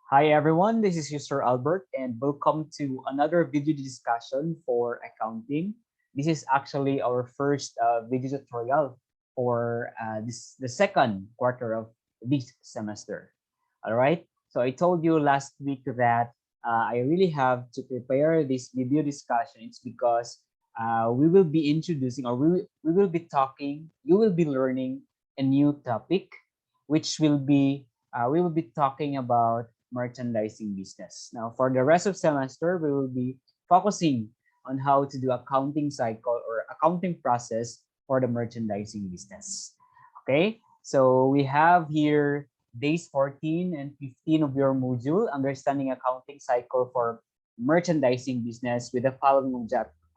Hi everyone, this is Mr. Albert and welcome to another video discussion for accounting. This is actually our first video tutorial for the second quarter of this semester. All right, so I told you last week that I really have to prepare this video discussion. It's because we will be introducing or we will be talking, you will be learning a new topic, which will be we will be talking about merchandising business. Now, for the rest of semester, we will be focusing on how to do accounting cycle or accounting process for the merchandising business. Okay, so we have here days 14 and 15 of your module, understanding accounting cycle for merchandising business with the following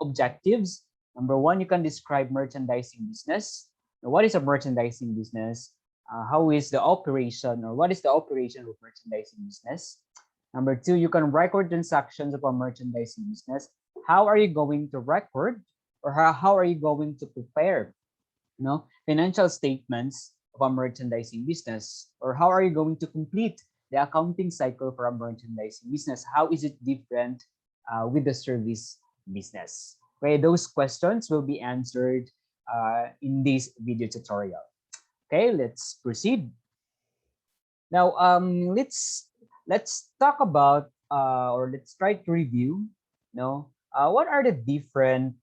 objectives. Number one, you can describe merchandising business. Now, what is a merchandising business? How is the operation or what is the operation of merchandising business? Number two, you can record transactions of a merchandising business. How are you going to record or how are you going to prepare financial statements of a merchandising business? Or how are you going to complete the accounting cycle for a merchandising business? How is it different with the service business? Okay, those questions will be answered in this video tutorial. Okay, let's proceed. Now, let's talk about or let's try to review. What are the different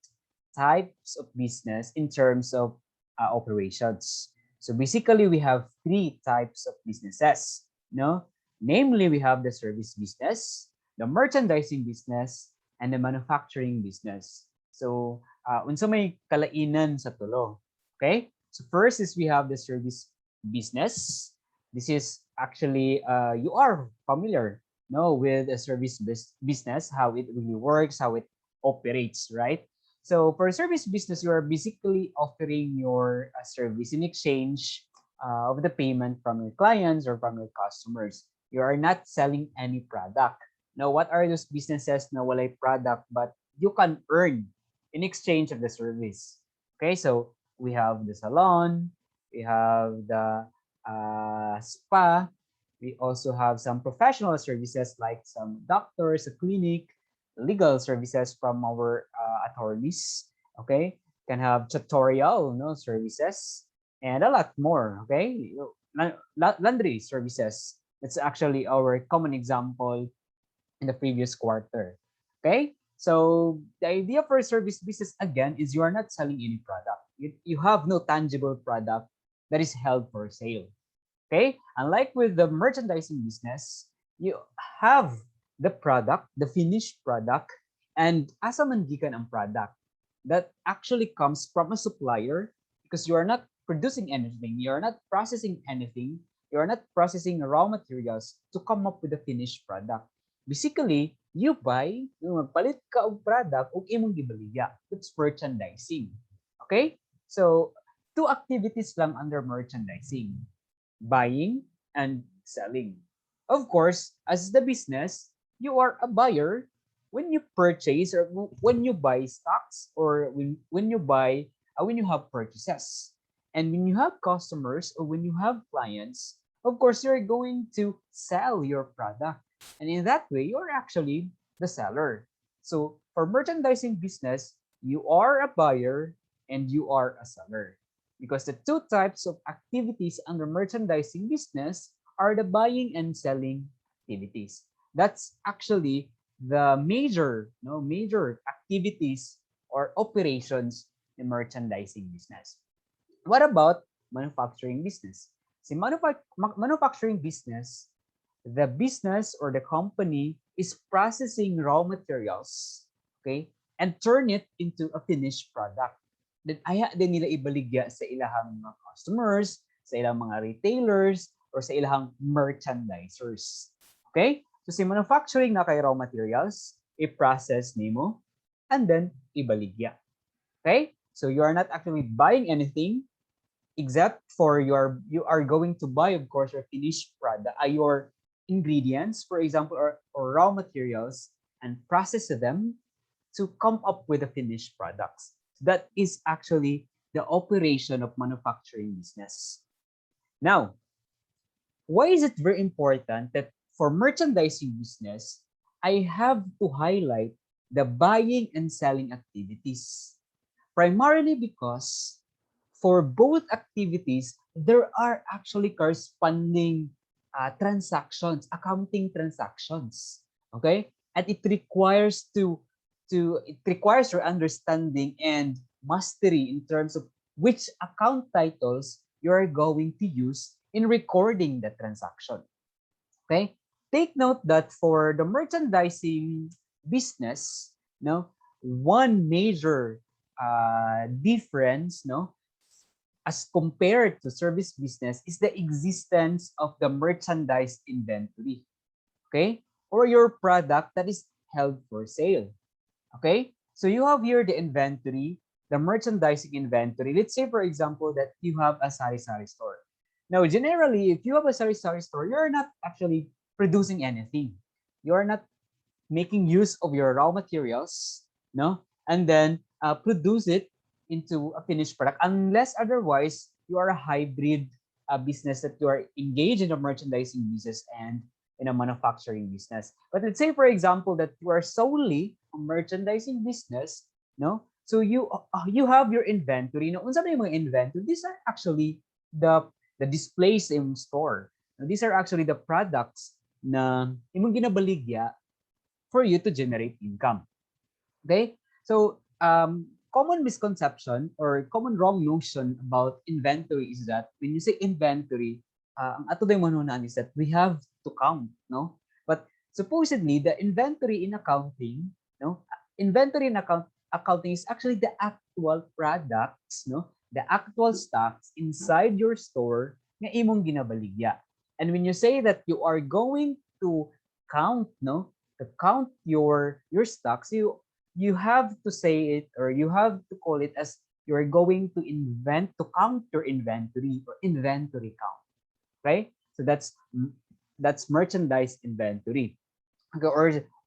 types of business in terms of operations? So basically, we have three types of businesses. Namely, we have the service business, the merchandising business, and the manufacturing business. So, unsa may kalainan sa tulo. Okay? So first is we have the service business. This is actually you are familiar with a service business, how it really works, how it operates, right? So for service business, you are basically offering your service in exchange of the payment from your clients or from your customers. You are not selling any product. Now, what are those businesses na walay product but you can earn in exchange of the service? Okay, so we have the salon, we have the spa, we also have some professional services like some doctors, a clinic, legal services from our attorneys. Okay, can have tutorial services and a lot more. Okay, laundry services. That's actually our common example in the previous quarter. Okay, so the idea for service business again is you are not selling any product. You have no tangible product that is held for sale. Okay, unlike with the merchandising business, you have the product, the finished product, and asa man gikan ang product that actually comes from a supplier because you are not producing anything, you are not processing anything, you are not processing raw materials to come up with a finished product. Basically, you buy, magpalit ka og product ug imong gibaligya. It's merchandising. Okay? So, two activities lang under merchandising: buying and selling. Of course, as the business, you are a buyer when you purchase or when you buy stocks or when you buy when you have purchases. And when you have customers or when you have clients, of course, you're going to sell your product. And in that way, you're actually the seller. So for merchandising business, you are a buyer and you are a seller. Because the two types of activities under merchandising business are the buying and selling activities. That's actually the major activities or operations in merchandising business. What about manufacturing business? See, manufacturing business, the business or the company is processing raw materials, okay, and turn it into a finished product. Then aya din nila ibaligya sa ilahang mga customers, sa ilang mga retailers, or sa ilahang merchandisers. Okay? So si manufacturing na kay raw materials, i-process nimo, and then ibaligya. Okay? So you are not actually buying anything except for you are going to buy, of course, your finished product, your ingredients, for example, or raw materials, and process them to come up with the finished products. That is actually the operation of manufacturing business. Now, why is it very important that for merchandising business, I have to highlight the buying and selling activities. Primarily because for both activities, there are actually corresponding transactions, accounting transactions. Okay? And it requires your understanding and mastery in terms of which account titles you are going to use in recording the transaction. Okay? Take note that for the merchandising business, no, one major difference, no, as compared to service business is the existence of the merchandise inventory. Okay? Or your product that is held for sale. Okay? So you have here the inventory, the merchandising inventory. Let's say, for example, that you have a sari-sari store. Now, generally, if you have a sari-sari store, you're not actually producing anything. You are not making use of your raw materials, no? And then produce it into a finished product, unless otherwise you are a hybrid business that you are engaged in a merchandising business and in a manufacturing business. But let's say, for example, that you are solely a merchandising business, no? So you have your inventory. No, unsa ba yung mga inventory? These are actually the displays in store. Now, these are actually the products na imong ginabaligya for you to generate income. Okay? So, common misconception or common wrong notion about inventory is that when you say inventory, ang ato day manunan is that we have to count, no? But supposedly, the inventory in accounting, no? Inventory in accounting is actually the actual products, no? The actual stocks inside your store nga imong ginabaligya. And when you say that you are going to count, no? To count your stocks, you have to say it, or you have to call it as you're going to count your inventory, or inventory count. Okay? So that's merchandise inventory. Okay,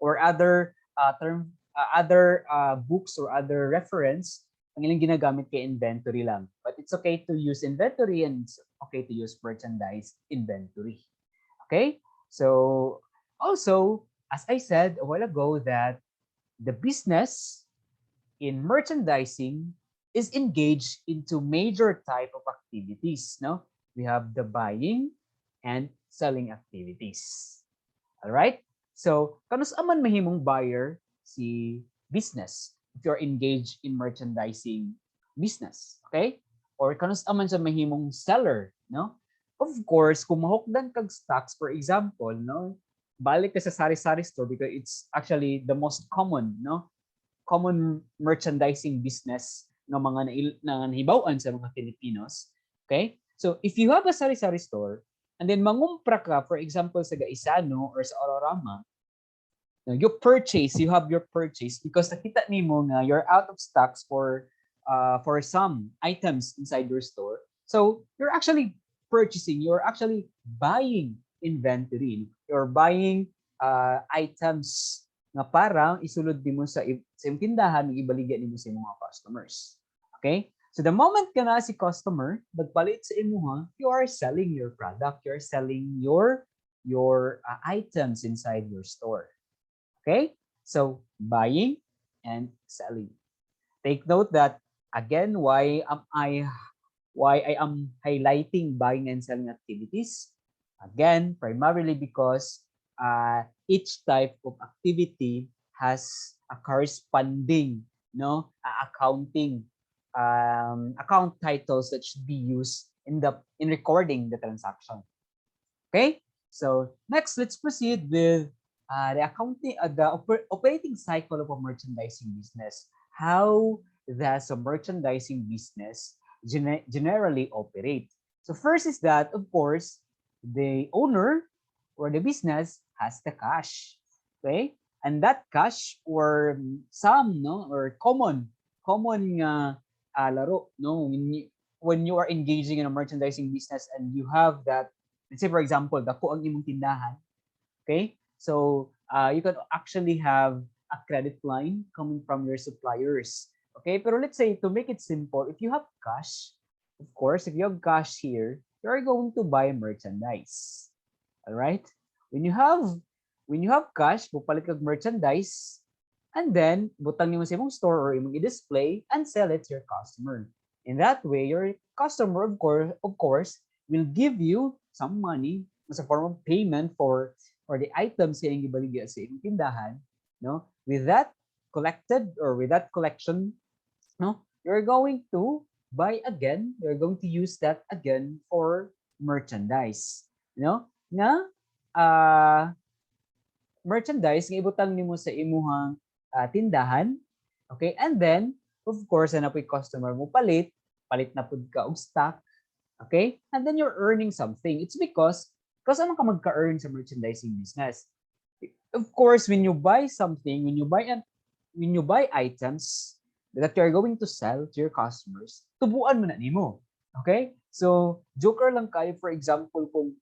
or other other books or other reference, ang ilang ginagamit kay inventory lang. But it's okay to use inventory and it's okay to use merchandise inventory. Okay? So also, as I said a while ago, that the business in merchandising is engaged into major type of activities. No, we have the buying and selling activities. All right. So, kanus aman mahimong buyer si business if you're engaged in merchandising business. Okay? Or kanus aman sa mahimong seller, no? Of course, kung mahukdan kag stocks, for example, no, balik ka sa sari-sari store because it's actually the most common, no? Common merchandising business ng mga nahibawan sa mga Filipinos. Okay? So, if you have a sari-sari store, and then mangumpra ka, for example, sa Gaisano or sa Ororama, you have your purchase because nakita nimo nga you're out of stocks for some items inside your store. So, you're actually purchasing, you're actually buying inventory. You're buying items nga para isulod nimo sa imong tindahan, ibaligya nimo sa mga customers. Okay? So the moment ka na si customer, nagpalit sa imuha, you are selling your product, you're selling your items inside your store. Okay? So buying and selling. Take note that again, why I am highlighting buying and selling activities. Again, primarily because each type of activity has a corresponding, accounting account titles that should be used in recording the transaction. Okay, so next let's proceed with the operating cycle of a merchandising business. How does a merchandising business generally operate? So first is that, of course, the owner or the business has the cash. Okay, and that cash or common laro, when you are engaging in a merchandising business and you have that, let's say for example, dako ang imong tindahan. Okay, so you can actually have a credit line coming from your suppliers. Okay, pero let's say, to make it simple, if you have cash, of course, if you have cash here, you're going to buy merchandise. All right? When you have cash, mupalit kag merchandise, and then butang nimo sa imong store or imong i-display and sell it to your customer. In that way, your customer of course will give you some money as a form of payment for the items nga gibaligya sa imong tindahan, no? With that collected or with that collection, no, you're going to buy again, you're going to use that again for merchandise, no? Nga merchandise nga ibutang nimo sa imuhang tindahan, okay? And then of course na po'y customer mo palit na pud ka og stock, okay? And then you're earning something. It's because ano ka magka-earn sa merchandising business? Of course, when you buy something, when you buy items that you're going to sell to your customers, tubuan mo na nimo. Okay? So, joker lang kayo, for example, kung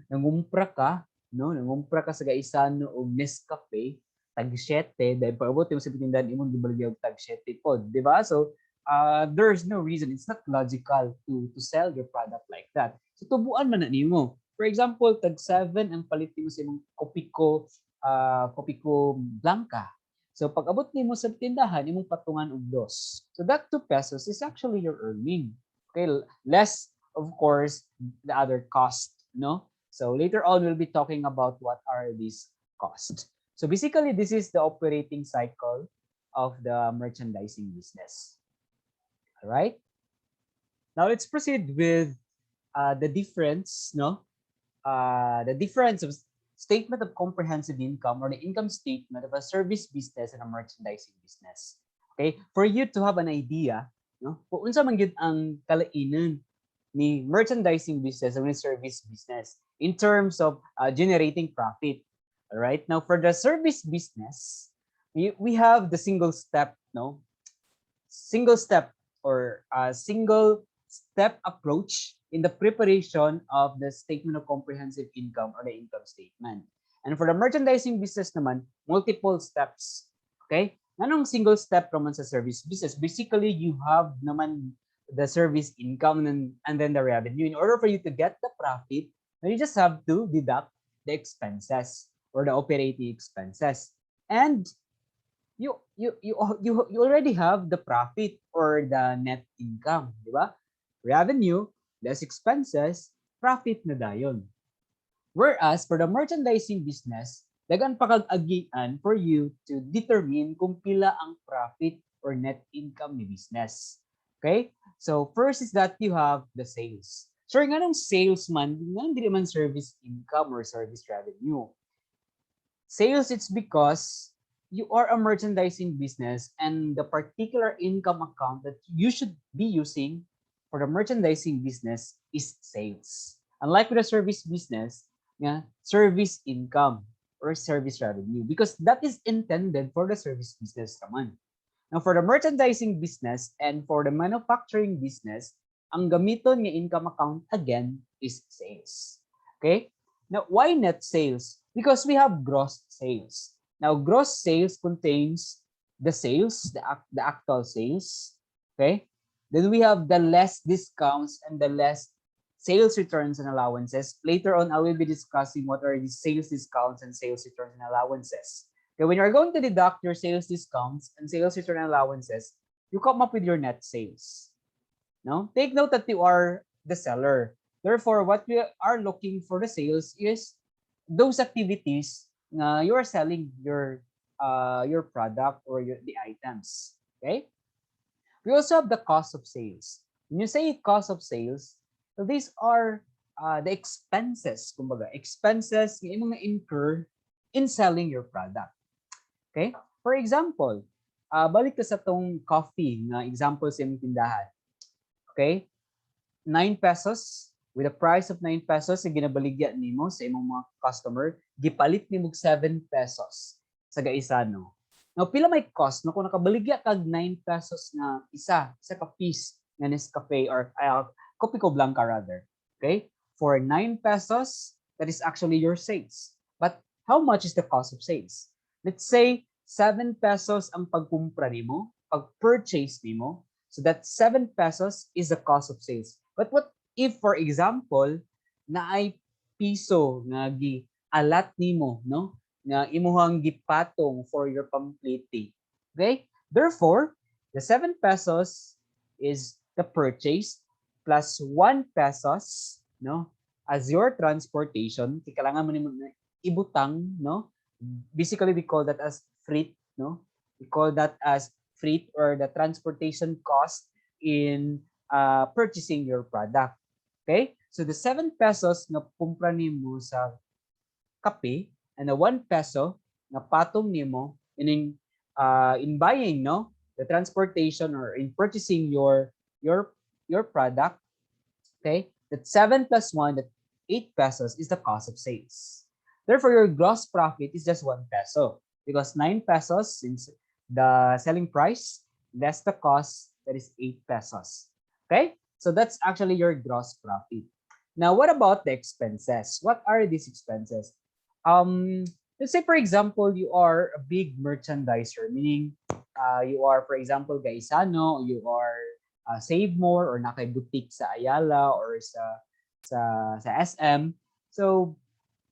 nangumpra ka, no? Nangumpra ka sa gaisan o Nescafe, tag 7, dahil paabot mo sa tindahan imong gibaligya og tag 7 pod, di ba? So, there's no reason, it's not logical to sell your product like that. So, tubuan man na nimo. For example, tag 7 ang palit mo sa imong Kopiko Blanca. So pag abot nimo sa tindahan, imong patungan og 2. So that 2 pesos is actually your earning. Okay, less of course the other cost, no? So later on we'll be talking about what are these costs. So basically this is the operating cycle of the merchandising business. All right? Now let's proceed with the difference, no? The difference of statement of comprehensive income or the income statement of a service business and a merchandising business. Okay? For you to have an idea, no? Kung unsa man gyud ang kalainan ni merchandising business or ni service business in terms of generating profit. All right? Now for the service business, we have the single step, no? Single step or single step approach in the preparation of the statement of comprehensive income or the income statement. And for the merchandising business naman, multiple steps. Okay? Anong single step naman sa service business? Basically, you have naman the service income and then the revenue. In order for you to get the profit, you just have to deduct the expenses or the operating expenses. And you already have the profit or the net income, di ba? Revenue less expenses, profit na dayon. Whereas for the merchandising business, dagan pa kag agian for you to determine kung pila ang profit or net income ni business. Okay? So first is that you have the sales. So nga nung salesman, nga hindi man service income or service revenue. Sales, it's because you are a merchandising business and the particular income account that you should be using for the merchandising business is sales. Unlike with the service business, service income or service revenue, because that is intended for the service business naman. Now for the merchandising business and for the manufacturing business, ang gamiton nga income account again is sales. Okay? Now why net sales? Because we have gross sales. Now gross sales contains the sales, the actual sales. Okay? Then we have the less discounts and the less sales returns and allowances. Later on, I will be discussing what are the sales discounts and sales returns and allowances. Okay, when you're going to deduct your sales discounts and sales return and allowances, you come up with your net sales. No? Take note that you are the seller. Therefore, what we are looking for the sales is those activities you are selling your product or the items. Okay? We also have the cost of sales. When you say cost of sales, these are the expenses, kumbaga, expenses na imong incur in selling your product. Okay? For example, balik ka sa tong coffee na example sa imong tindahan. Okay? 9 pesos, with a price of 9 pesos na ginabaligya nimo sa imong mga customer, gipalit nimo 7 pesos sa gaisano. Now, pila may cost, no? Kung nakabaligya kag 9 pesos na isa ka piece nga Nescafe or Kopiko Blanca rather. Okay? For 9 pesos, that is actually your sales. But how much is the cost of sales? Let's say 7 pesos ang pagkumpra nimo, pag-purchase nimo. So that 7 pesos is the cost of sales. But what if, for example, na ay piso nga alat nimo, no? Nga imuhang gipatong for your pamplete. Okay? Therefore, the 7 pesos is the purchase plus 1 pesos, no? As your transportation, kailangan mo nimo ibutang, no? Basically, we call that as freight, no? We call that as freight or the transportation cost in purchasing your product. Okay? So the 7 pesos na pumpra nimo sa kape and the 1 peso na patong nimo in buying, no, the transportation or in purchasing your product. Okay, that 7 plus 1, that 8 pesos is the cost of sales. Therefore, your gross profit is just 1 peso because 9 pesos since the selling price less the cost, that is 8 pesos. Okay, so that's actually your gross profit. Now, what about the expenses? What are these expenses? Let's say, for example, you are a big merchandiser, meaning you are, for example, Gaisano, you are Save More or nakay boutique sa Ayala or sa SM. So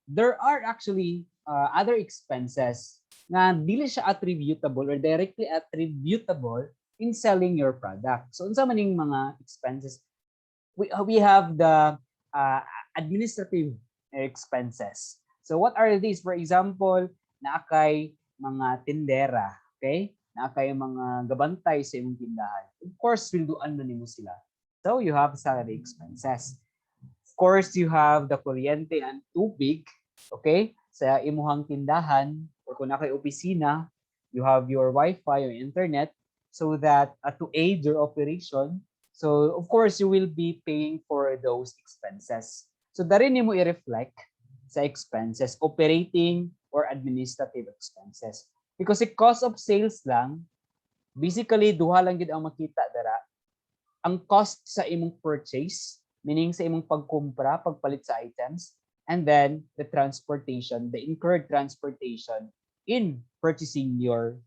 there are actually other expenses na dili siya attributable or directly attributable in selling your product. So unsa maning mga expenses? We have the administrative expenses. So what are these? For example, naakay mga tindera, okay? Naakay mga gabantay sa imong tindahan. Of course, sweldoan na nimo sila. So you have salary expenses. Of course, you have the kuryente and tubig, okay? Sa imuhang tindahan or kung nakay opisina, you have your Wi-Fi or internet so that to aid your operation. So of course, you will be paying for those expenses. So dari nimo i-reflect sa expenses, operating or administrative expenses. Because the cost of sales lang, basically duha lang gid ang makita dara. Ang cost sa imong purchase, meaning sa imong pagkumpra, pagpalit sa items, and then the transportation, the incurred transportation in purchasing your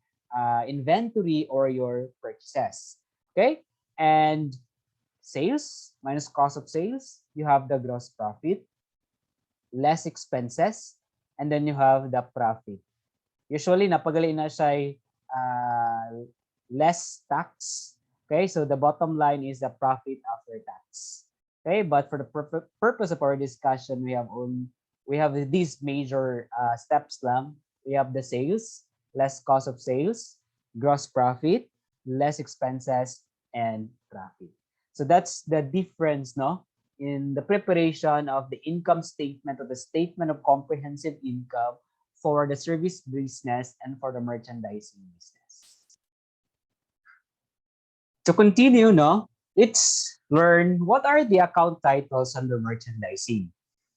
inventory or your purchases. Okay? And sales minus cost of sales, you have the gross profit, less expenses, and then you have the profit. Usually, napagali na siya less tax. Okay, so the bottom line is the profit after tax. Okay, but for the purpose of our discussion, we have these major steps lang. We have the sales, less cost of sales, gross profit, less expenses, and profit. So that's the difference, no? In the preparation of the income statement or the statement of comprehensive income for the service business and for the merchandising business. To continue, no, let's learn what are the account titles under merchandising.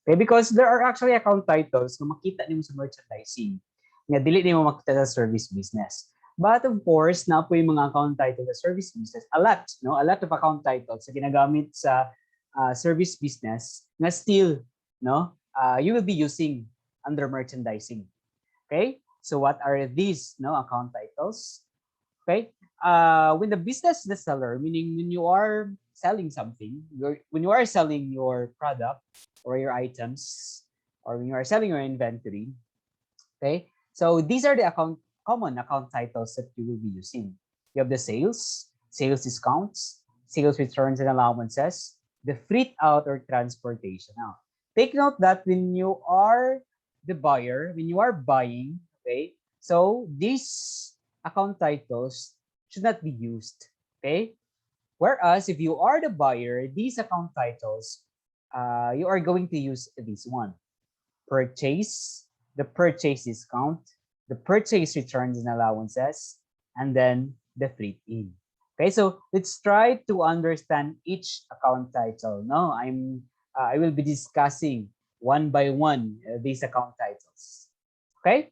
Okay, because there are actually account titles na makita nimo sa merchandising nga dili nimo makita sa service business. But of course, na po yung mga account title sa service business, a lot of account titles na ginagamit sa service business na still, no, you will be using under merchandising. Okay, so what are these, no, account titles? Okay, when the business is the seller, meaning when you are selling something, when you are selling your product or your items, or when you are selling your inventory, okay, so these are the common account titles that you will be using. You have the sales discounts, sales returns and allowances, the freight out or transportation out. Take note that when you are the buyer, when you are buying, okay, so these account titles should not be used, okay? Whereas if you are the buyer, these account titles, you are going to use this one. Purchase, the purchase discount, the purchase returns and allowances, and then the freight in. Okay, so let's try to understand each account title. No, I will be discussing one by one these account titles. Okay.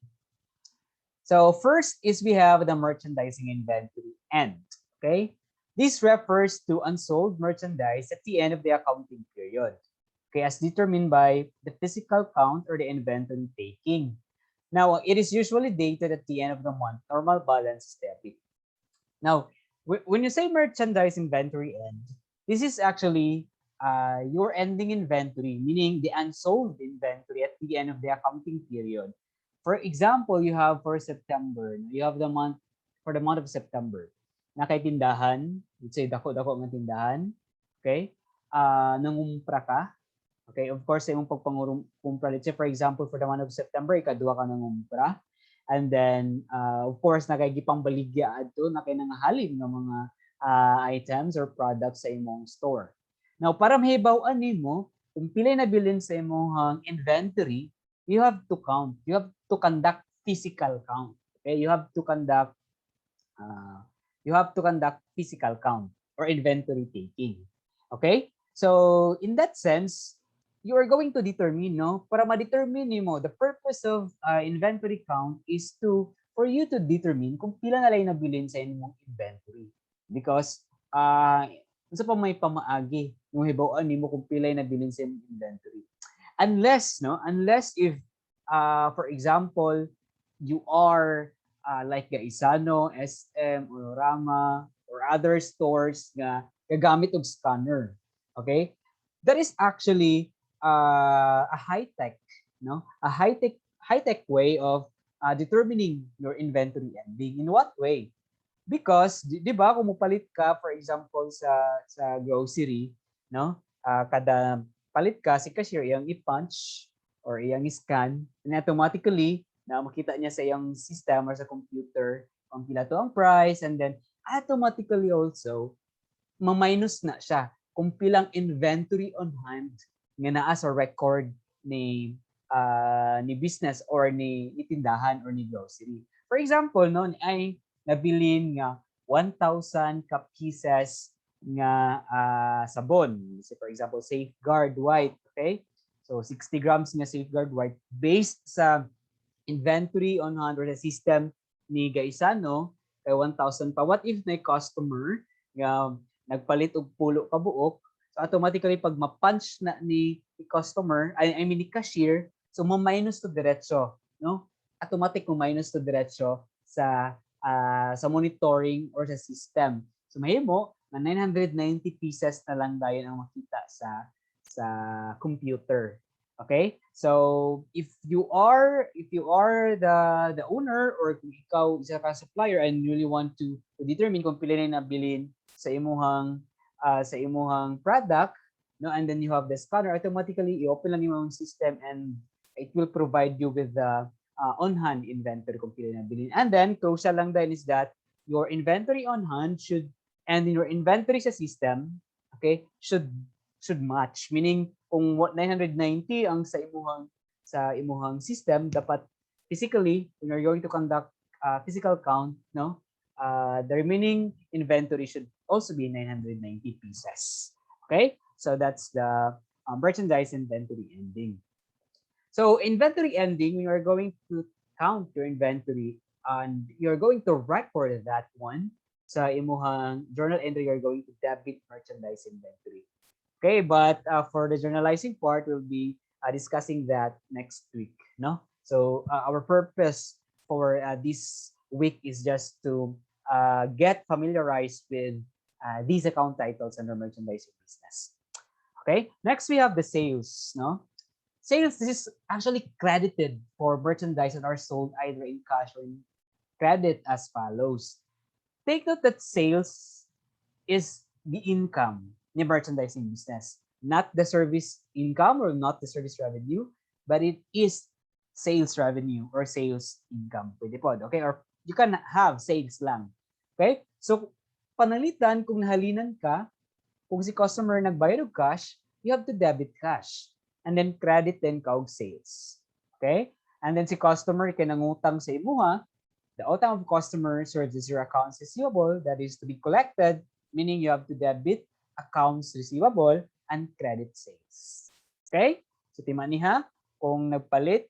So first is we have the merchandising inventory end. Okay, this refers to unsold merchandise at the end of the accounting period. Okay, as determined by the physical count or the inventory taking. Now, it is usually dated at the end of the month. Normal balance is debit. Now, when you say merchandise inventory end, this is actually your ending inventory, meaning the unsold inventory at the end of the accounting period. For example, you have for September, you have the month for the month of September. Na kay tindahan, let's say dako-dako nga tindahan, okay? Nangumpra ka, okay? Of course, sa imong pagpangumpra, let's say for example, for the month of September, ikaduha ka nangumpra. And then, of course, nakagipang baligya adto na kay nangahalin ng mga items or products sa imong store. Now, para mahibaw-an nimo kung pila na bilin sa imong inventory, you have to count. You have to conduct physical count. Okay, you have to conduct physical count or inventory taking. Okay, so in that sense, you are going to determine, no? Para ma-determine mo, the purpose of inventory count is for you to determine kung pila na lang nabilin sa inyong inventory. Because sa pa may pamaagi, yung hibawan nimo kung pila na bilin sa inyong inventory. Unless if for example, you are like Gaisano, SM, Olorama, or other stores nga gagamit og scanner. Okay? That is actually a high-tech, no? A high-tech way of determining your inventory ending. In what way? Because di ba kung mupalit ka for example sa grocery, no? Kada palit ka si cashier iyang i-punch or iyang i-scan and automatically na makita niya sa iyang system or sa computer kung pila to ang price, and then automatically also ma-minus na siya kung pilang inventory on hand nga naa sa record ni business or ni tindahan or ni grocery. For example, no, ay nabilin nga 1,000 ka pieces nga sabon. So for example, Safeguard White, okay? So 60 grams nga Safeguard White based sa inventory on hand or the system ni Gaisano kay 1,000 pa. What if may customer nga nagpalit og pulo ka buok? So automatically pag ma-punch na ni customer, I mean ni cashier, so ma-minus to diretso, no? Automatic ma-minus to diretso sa monitoring or sa system. So mahimo na 990 pieces na lang dayon ang makita sa computer. Okay? So if you are the owner or kung ikaw isa ka supplier and you really want to determine kung pila na nabilin sa imuhang product, no, and then you have the scanner, automatically i-open lang yung system and it will provide you with the on-hand inventory kung pila na bilhin. And then crucial lang din is that your inventory on hand should and your inventory sa system, okay, should match, meaning kung 990 ang sa imuhang system, dapat physically when you're going to conduct physical count, no, the remaining inventory should also be 990 pieces. Okay, so that's the merchandise inventory ending. So inventory ending, you are going to count your inventory and you're going to record that one sa imuhang journal entry. You're going to debit merchandise inventory. Okay, but for the journalizing part, we'll be discussing that next week. No, so our purpose for this week is just to get familiarized with these account titles under merchandising business. Okay, next we have the sales. No, sales, this is actually credited for merchandise that are sold either in cash or in credit as follows. Take note that sales is the income ni merchandising business, not the service income or not the service revenue, but it is sales revenue or sales income. Pwede po, okay? Or you can have sales lang. Okay? So, panalitan kung nahalinan ka, kung si customer nagbayad og cash, you have to debit cash. And then credit then kaog sales. Okay? And then si customer kay nangutang sa imuha, the utang of customer serves as your accounts receivable that is to be collected, meaning you have to debit accounts receivable and credit sales. Okay? So timaniha, kung nagpalit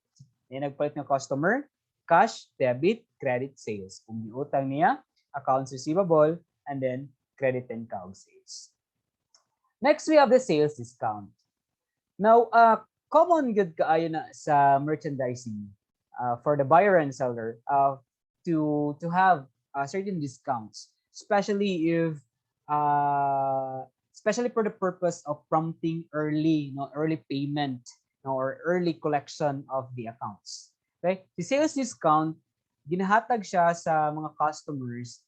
ng customer, cash, debit, credit, sales. Kung utang niya, accounts receivable, and then credit and kaog sales. Next, we have the sales discount. Now, common good kaayo na sa merchandising for the buyer and seller to have certain discounts, especially if especially for the purpose of prompting early, early payment, or early collection of the accounts. Okay? Si sales discount, ginahatag siya sa mga customers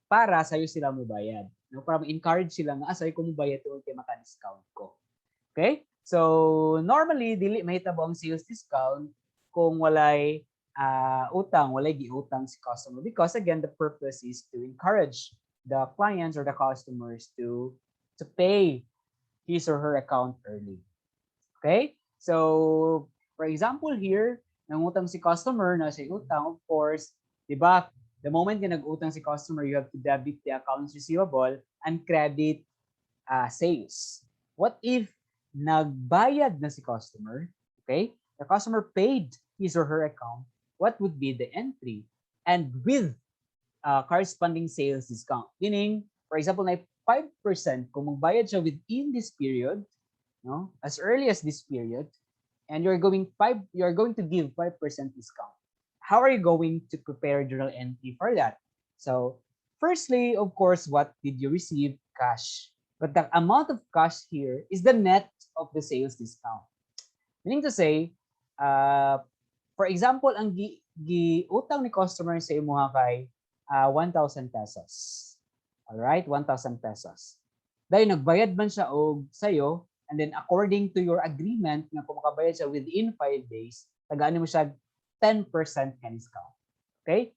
para sa'yo sila mabayad. No? Para ma-encourage sila nga, sa'yo ko mabayad kung kaya maka-discount ko. Okay? So, normally, dili mahitabo ang sales discount kung walay walay giutang si customer, because again, the purpose is to encourage the clients or the customers to pay his or her account early. Okay? So, for example here, nangutang si customer na si utang, of course, di ba, the moment na nag-utang si customer, you have to debit the accounts receivable and credit sales. What if nagbayad na si customer, okay? The customer paid his or her account, what would be the entry? And with corresponding sales discount. Meaning, for example, na 5%, kung magbayad siya within this period, no, as early as this period, and you're going to give 5% discount. How are you going to prepare journal entry for that? So, firstly, of course, what did you receive? Cash. But the amount of cash here is the net of the sales discount. Meaning to say, for example, ang utang ni customer sa imo kay 1,000 pesos. Alright, 1,000 pesos. Dahil nagbayad man siya og sayo, and then according to your agreement na kung makabayad siya within 5 days, tagaan mo siya 10% na discount. Okay?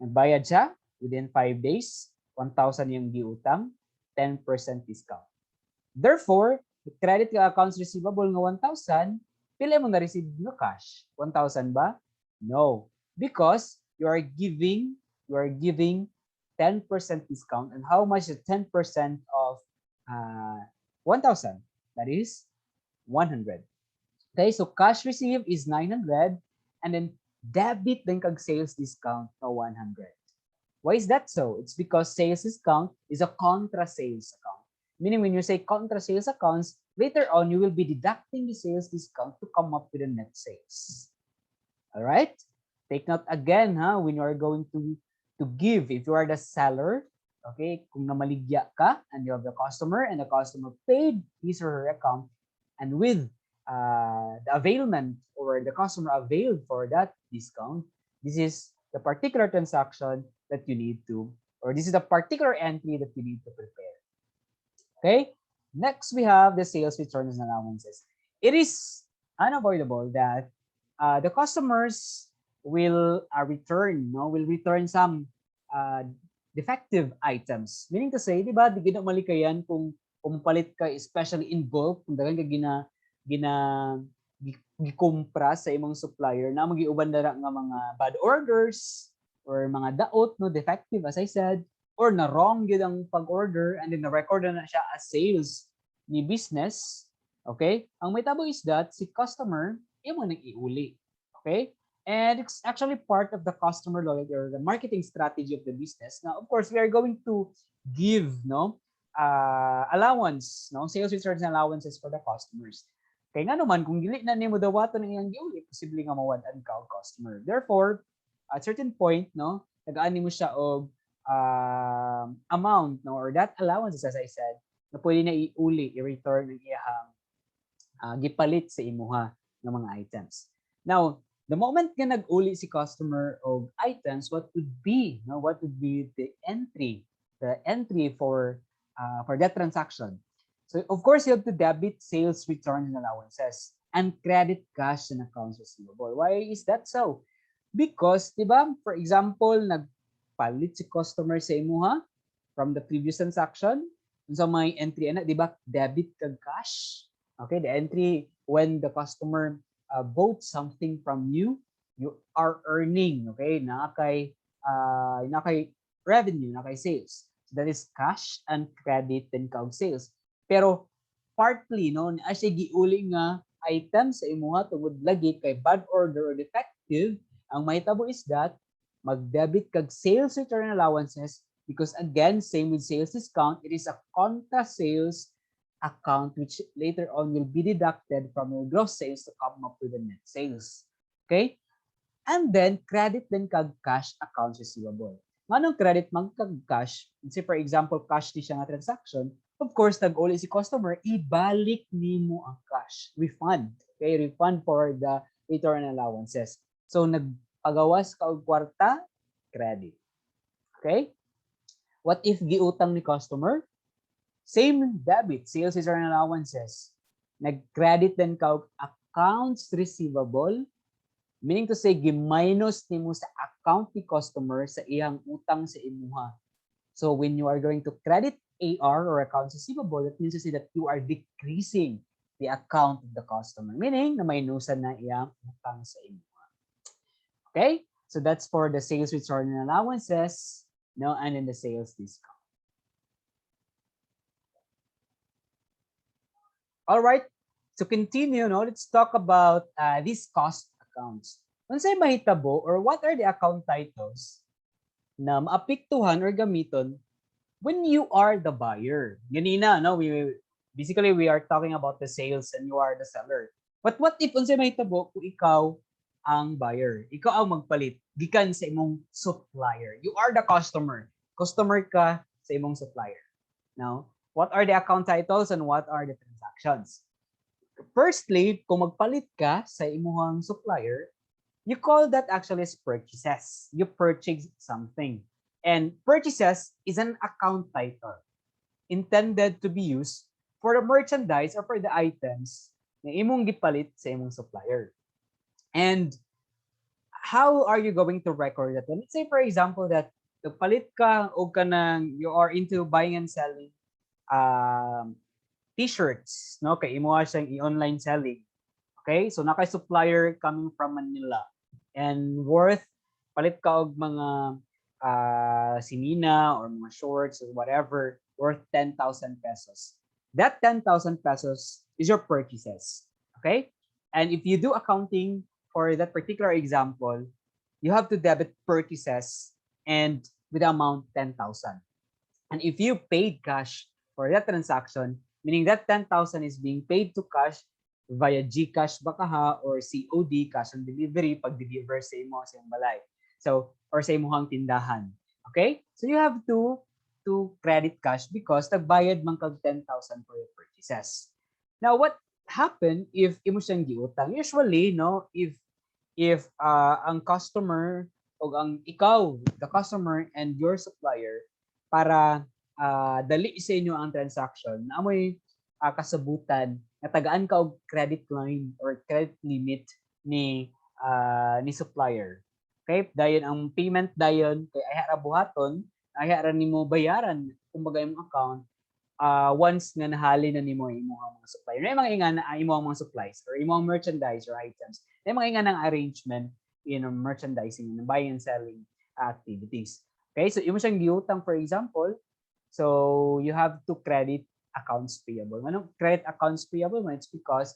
Nagbayad siya within 5 days, 1,000 yung giutang, 10% discount. Therefore, credit ka accounts receivable nga 1,000, pila mo na-receive no cash? 1,000 ba? No. Because you are giving 10% discount. And how much is 10% of 1,000? That is 100. Okay, so cash received is 900, and then debit din kag sales discount na 100. Why is that so? It's because sales discount is a contra sales account. Meaning when you say contra sales accounts, later on you will be deducting the sales discount to come up with the net sales. All right? Take note again, when you are going to give, if you are the seller, okay, kung namaligya ka and you have the customer and the customer paid his or her account, and with the availment or the customer availed for that discount, this is the particular transaction that you need to, or this is the particular entry that you need to prepare. Okay, next we have the sales returns and allowances. It is unavoidable that the customers will return some defective items. Meaning to say, di ba, di gina malikayan kung palit ka, especially in bulk, kung dagan ka gikumpra sa imong supplier na magiuban dara nga mga bad orders or mga daot, no, defective as I said, or na wrong yun ang pag-order and then na-record na siya as sales ni business. Okay? Ang may tabo is that si customer, imo nang iuli. Okay? And it's actually part of the customer loyalty or the marketing strategy of the business. Now, of course, we are going to give allowance, sales returns and allowances for the customers. Kaya nga naman, kung dili na nimo dawaton ng iyang giuli, posible nga mawad-an ka ang customer. Therefore, at certain point, tagaan nimo siya og amount, or that allowances, as I said, na pwede na iuli, i-return ng iyang gipalit sa imuha ng mga items. Now, the moment nga nag-uli si customer of items, what would be the entry for that transaction? So of course, you have to debit sales returns and allowances and credit cash and accounts receivable. Why is that so? Because, di ba, for example, nagpalit si customer sa imuha from the previous transaction, so may entry na, di ba, debit kag cash. Okay, the entry when the customer bought something from you, you are earning, okay, nakay revenue, nakay sales. So that is cash and credit and kag sales. Pero partly, as giuli nga items sa imuha tungod lagi kay bad order or defective, ang mahitabo is that mag-debit kag sales return allowances, because again, same with sales discount, it is a contra sales account which later on will be deducted from your gross sales to come up with the net sales. Okay? And then credit din kag cash accounts receivable. Nganong credit man kag cash? Say for example, cash di siya nga transaction, of course, tag-uli si customer, ibalik nimo ang cash. Refund. Okay, refund for the return allowances. So, nagpagawas ka og kwarta, credit. Okay? What if giutang ni customer? Same debit, sales return allowances. Nag-credit din ka og accounts receivable, meaning to say, giminus nimo sa account ni customer sa iyang utang sa imuha. So when you are going to credit AR or accounts receivable, that means to say that you are decreasing the account of the customer, meaning na minusan na iyang utang sa imuha. Okay? So that's for the sales return and allowances, no, and then the sales discount. All right. To continue, no, let's talk about these cost accounts. Unsay mahitabo or what are the account titles na maapektuhan or gamiton when you are the buyer? Ganina, no, we are talking about the sales and you are the seller. But what if unsay mahitabo kung ikaw ang buyer? Ikaw ang magpalit gikan sa imong supplier. You are the customer. Customer ka sa imong supplier. Now, what are the account titles and what are the transactions? Firstly, kung magpalit ka sa imuhang supplier, you call that actually as purchases. You purchase something. And purchases is an account title intended to be used for the merchandise or for the items na imong gipalit sa imong supplier. And how are you going to record that? Let's say, for example, that nagpalit ka o you are into buying and selling t-shirts, no? Kay imo siyang i-online selling. Okay? So naka supplier coming from Manila and worth palit ka og mga simina or mga shorts or whatever worth 10,000 pesos. That 10,000 pesos is your purchases. Okay? And if you do accounting for that particular example, you have to debit purchases and with the amount 10,000. And if you paid cash for that transaction, meaning that 10,000 is being paid to cash via GCash baka or COD, cash on delivery, pag-deliver sa imo sa iyong balay. So, or sa imong tindahan. Okay? So you have to credit cash because nagbayad man kag 10,000 for your purchases. Now, what happen if imo siyang giutang? Usually, no, if ang customer o ang ikaw, the customer and your supplier para dali sa inyo ang transaction, amoy kasabutan na tagaan ka og credit line or credit limit ni supplier. Okay? Dayon ang payment dayon kay ay ra buhaton, ay ra nimo bayaran kumbaga imong account once nga nahali na nimo imong mga supplier. May mga ingan na imong mga supplies or imong merchandise or items. May mga ingan ng arrangement in merchandising and buying and selling activities. Okay? So imo siyang giutang, for example, so you have to credit accounts payable. Anong credit accounts payable? It's because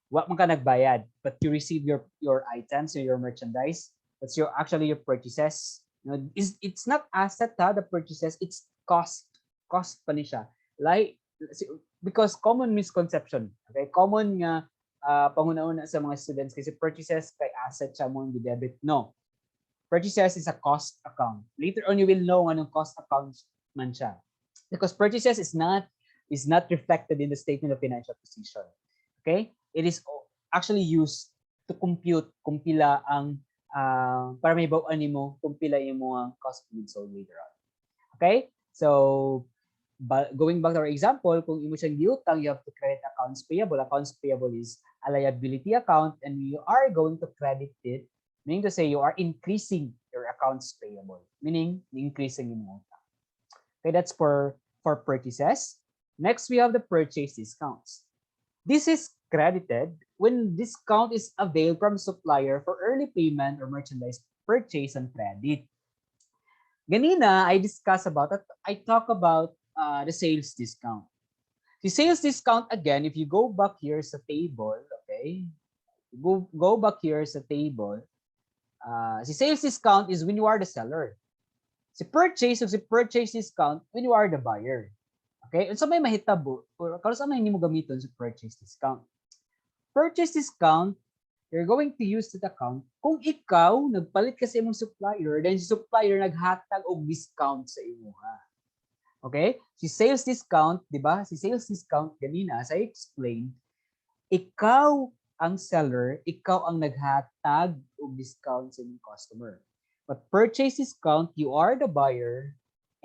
what man ka nagbayad, but you receive your items or your merchandise. That's actually your purchases. You know, it's not asset the purchases, it's cost. Cost pa ni siya. Like, because common misconception, okay? Common nga panguna-una sa mga students kasi purchases kay asset siya mo debit. No. Purchases is a cost account. Later on, you will know anong cost account man siya. Because purchases is not reflected in the statement of financial position. Okay? It is actually used to compute kung pila ang para may bawaan nimo kung pila imo ang cost of goods sold later on. Okay? So going back to our example, kung imo siyang giutang, you have to credit accounts payable. Accounts payable is a liability account and you are going to credit it, meaning to say you are increasing your accounts payable, meaning increasing yung utang. Okay, that's for purchases. Next, we have the purchase discounts. This is credited when discount is availed from supplier for early payment or merchandise purchase on credit. Ganina, I talk about the sales discount. The sales discount, again, if you go back here sa table, okay, go back here sa table, the sales discount is when you are the seller. Si purchase discount when you are the buyer. Okay? Unsa may mahitabo or karon sa may nimo gamiton sa purchase discount. Purchase discount, you're going to use that account kung ikaw nagpalit ka sa imong supplier, then si supplier naghatag og discount sa imo. Okay? Si sales discount, di ba? Si sales discount ganina, as I explained, ikaw ang seller, ikaw ang naghatag og discount sa inyong customer. But purchase discount, you are the buyer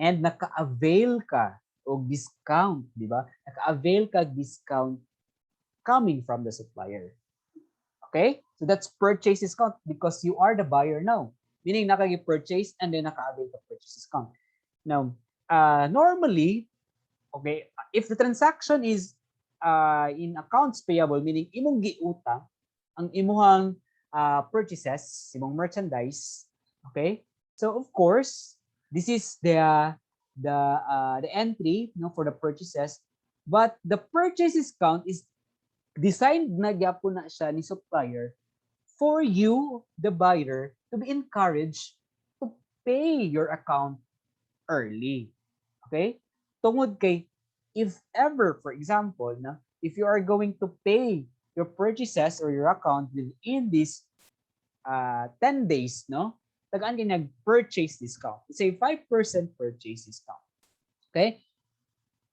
and naka-avail ka og discount, di ba? Naka-avail ka discount coming from the supplier. Okay? So that's purchase discount because you are the buyer now. Meaning nakagi-purchase and then naka-avail ka purchase discount. Now, normally, okay, if the transaction is in accounts payable, meaning imong giutang ang imuhang purchases, imong merchandise, okay? So of course, this is the entry, you know, for the purchases, but the purchase discount is designed na gyapon na siya ni supplier for you, the buyer, to be encouraged to pay your account early. Okay? Tungod kay, if ever, for example, na, if you are going to pay your purchases or your account within these 10 days, no? Tagaan ka nag-purchase discount. It's a 5% purchase discount. Okay?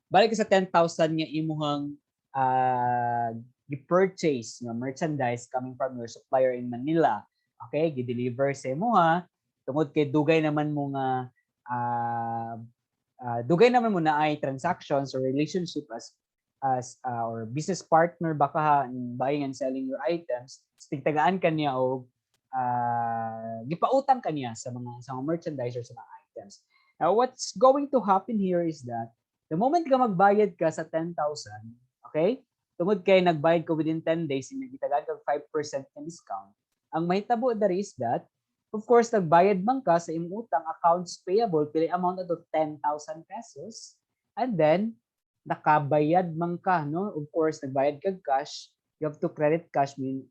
Balik sa 10,000 nga imuhang gi-purchase nga merchandise coming from your supplier in Manila. Okay? Gi-deliver sa imuha. Tungod kay dugay naman mo nga dugay naman mo na ay transactions or relationship as or business partner baka in buying and selling your items, tigtagaan ka niya o gipautang ka niya sa mga merchandise or sa mga items. Now, what's going to happen here is that the moment ka magbayad ka sa 10,000, okay? Tungod kay nagbayad ka within 10 days, gitagaan ka 5% ng discount. Ang mahitabo dari is that, of course, nagbayad man ka sa imong utang, accounts payable, pili amount to 10,000 pesos, and then nakabayad man ka, no? Of course, nagbayad kag cash, you have to credit cash, mean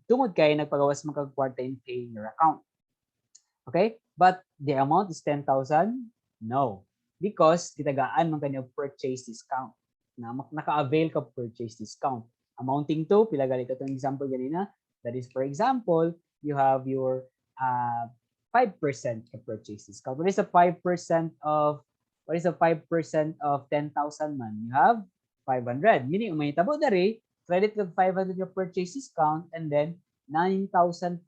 tungod kay nagpagawas man kag kwarta in paying your account. Okay? But the amount is 10,000? No. Because kitagaan man kanya purchase discount. Na naka-avail ka purchase discount. Amounting to, pila ganito itong example ganina. That is, for example, you have your 5% purchase discount. What is the 5% of 10,000 man? You have 500. Meaning, umahitabo dari, credit with 500 your purchase discount and then 9,500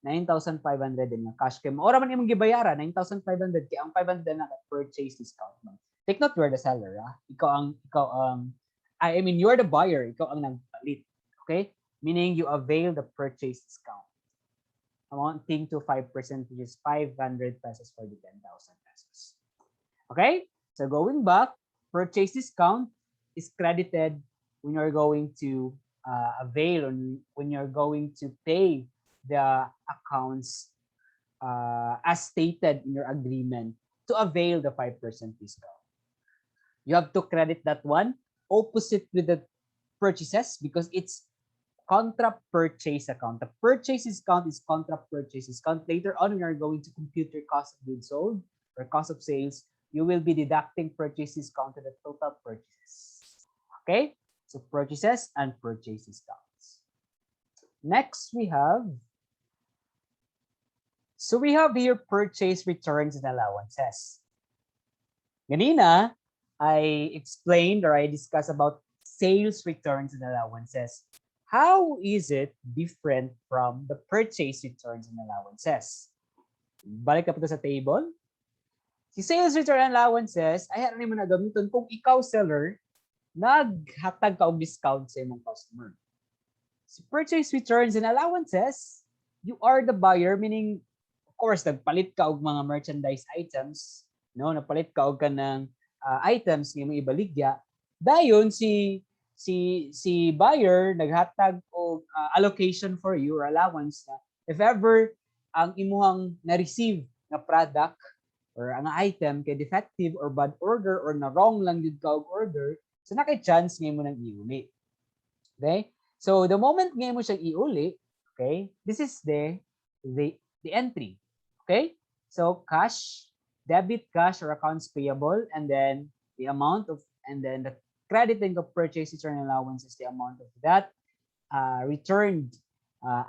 din nga cash kay mo. Ora man imong gibayara 9,500 kay ang 500 na purchase discount man. Take note, you're the seller, ah. Ikaw ang I mean you're the buyer, ikaw ang nagpalit. Okay? Meaning you avail the purchase discount amounting to 5%, which is 500 pesos for the 10,000 pesos. Okay? So going back, purchase discount is credited when you're going to avail, when you're going to pay the accounts as stated in your agreement to avail the 5% discount. You have to credit that one opposite with the purchases because it's contra purchase account. The purchase discount is contra purchase discount. Later on, when you're going to compute your cost of goods sold or cost of sales, you will be deducting purchase discount to the total purchases. Okay? So purchases and purchase discounts. Next, we have here purchase returns and allowances. Ganina, I explained or I discussed about sales returns and allowances. How is it different from the purchase returns and allowances? Balik ka pa sa table. Si sales return and allowances, ay ano mo na gamiton kung ikaw seller, naghatag ka og discount sa imong customer. Si purchase returns and allowances, you are the buyer, meaning of course nagpalit ka og mga merchandise items, no, napalit ka og kanang items nga imong ibaligya. Dayon si buyer naghatag og allocation for you or allowance na if ever ang imuhang na-receive na product or ang item kay defective or bad order or na wrong lang jud ka og order, so na kay chance nga imo nang iuli. Okay? So the moment nga mo siyang iuli, okay? This is the entry. Okay? So cash, debit cash or accounts payable, and then the amount of, and then the crediting of purchase return allowance is the amount of that returned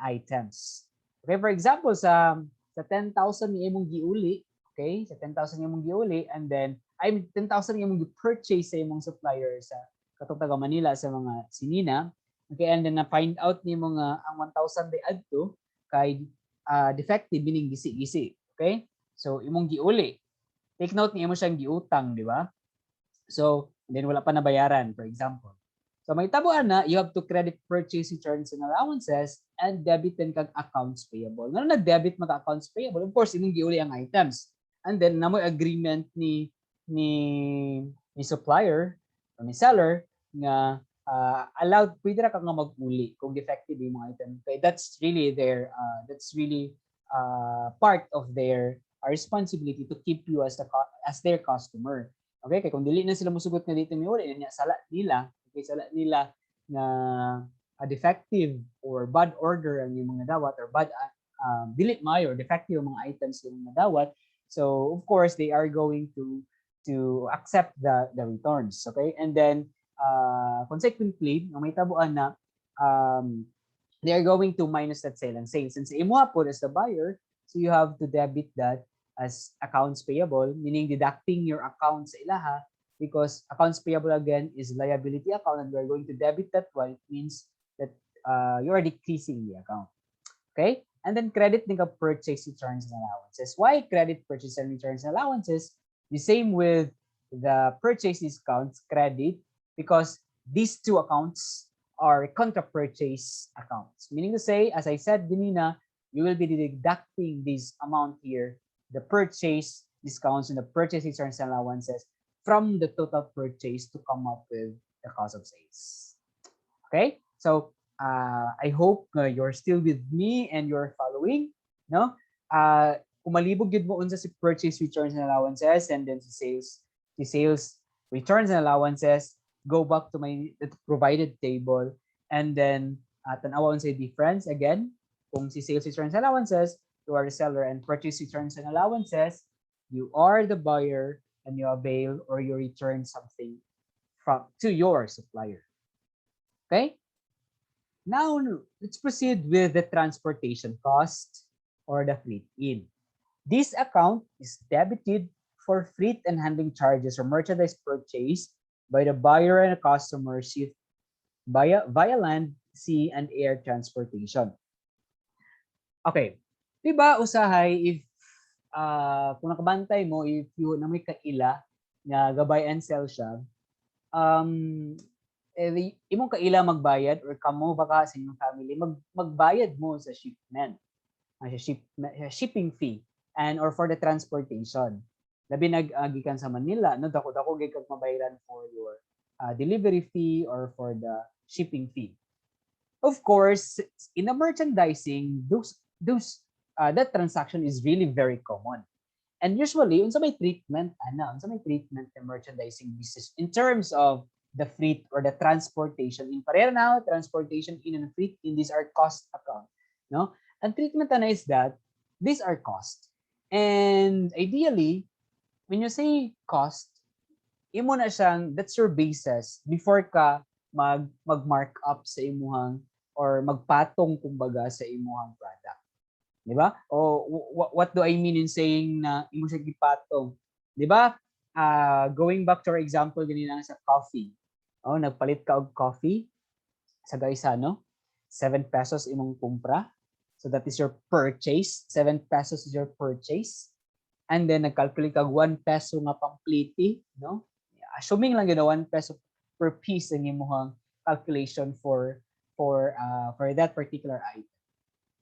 items. Okay, for example, sa 10,000 ni imong giuli, okay? Sa 10,000 ni imong giuli, and then ay 10,000 yung purchase sa imong supplier sa katong taga Manila sa mga sinina. Okay, and then na find out ni mga ang 1,000 day adto kay defective meaning gisi-gisi. Okay? So imong giuli. Take note ni imo siyang giutang, di ba? So, then wala pa nabayaran, for example. So may tabuan na, you have to credit purchase returns and allowances and debit din kag accounts payable. Nga na-debit mga accounts payable, of course, imong giuli ang items. And then, namoy agreement ni supplier o ni seller nga allowed, pwede ra ka nga mag-uli kung defective yung mga item. Okay, that's really part of their responsibility to keep you as their customer. Okay, kay kung dili na sila musugot nga dito mi uli, nya sala nila, okay, sala nila nga defective or bad order ang mga dawat or bad dili maayo or defective ang mga items yung mga dawat. So of course they are going to accept the returns, okay? And then consequently, may tabuan na they are going to minus that sale and sales. Since imo po as the buyer, so you have to debit that as accounts payable, meaning deducting your accounts sa ilaha, because accounts payable again is liability account and we are going to debit that one. It means that you are decreasing the account. Okay? And then credit din ka purchase returns and allowances. Why credit purchase and returns and allowances? The same with the purchase discounts credit, because these two accounts are contra purchase accounts. Meaning to say, as I said, Dinina, you will be deducting this amount here, the purchase discounts and the purchase returns and allowances from the total purchase to come up with the cost of sales. Okay? So, I hope you're still with me and you're following, no? Kumalibog yun mo unsa si purchase returns and allowances and then si sales returns and allowances, go back to my provided table and then tanawa unsa difference again. Kung si sales returns and allowances, you are the seller, and purchase returns and allowances, you are the buyer and you avail or you return something to your supplier. Okay? Now, let's proceed with the transportation cost or the fleet in. This account is debited for freight and handling charges or merchandise purchased by the buyer and the customer via land, sea, and air transportation. Okay. Diba usahay if kung nakabantay mo, if you na may kaila nga gabay and sell siya, imong kaila magbayad or kamo baka sa inyong family magbayad mo sa shipment, shipping fee and or for the transportation. Labi nag-agikan sa Manila, no, dako-dako gay kag mabayaran for your delivery fee or for the shipping fee. Of course, in a merchandising, that transaction is really very common. And usually, unsa may treatment the merchandising business in terms of the freight or the transportation. In pareha now, transportation in and freight in these are cost account, no? And treatment na is that these are cost. And ideally, when you say cost, imo na siyang that's your basis before ka mag-mark up sa imuhang or magpatong kumbaga sa imuhang product. Di ba? O what do I mean in saying na imo siya gipatong? Di ba? Going back to our example ganina sa coffee. Oh, nagpalit ka og coffee sa Gaisano, 7 pesos imong kumpra. So that is your purchase. 7 pesos is your purchase. And then nagcalculate kag 1 peso nga pampliti, no? Assuming lang yun 1 peso per piece ang imong calculation for that particular item.